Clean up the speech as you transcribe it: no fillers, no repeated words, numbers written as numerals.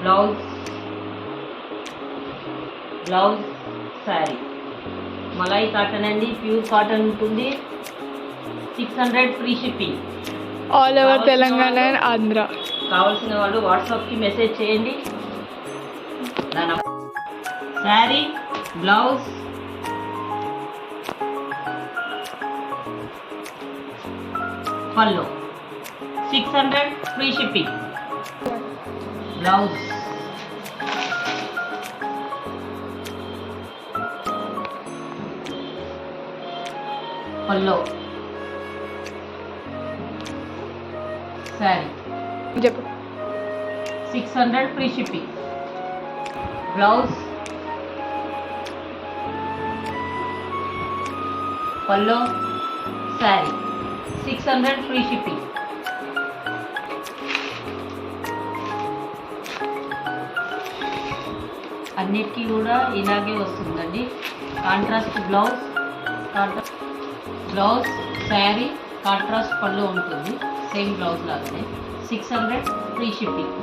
Blouse sari malai cotton అండి, pure cotton ఉంటుంది. 600 free shipping. All over Telangana and Andhra. కావాల్సిన వాళ్ళు వాట్సాప్కి మెసేజ్ చేయండి. శారీ, బ్లౌజ్, పళ్ళు 600 ఫ్రీ షిప్పింగ్. బ్లౌజ్, పళ్ళు, శారీ చెప్పు. 600 ఫ్రీ షిప్పింగ్. బ్లౌజ్, పళ్ళు, శారీ 600 ఫ్రీ షిప్పింగ్. అన్నిటికీ కూడా ఇలాగే వస్తుందండి. కాంట్రాస్ట్ బ్లౌజ్ శారీ, కాంట్రాస్ట్ పళ్ళు ఉంటుంది. సేమ్ బ్లౌజ్ లాగానే 600 ఫ్రీ షిప్పింగ్.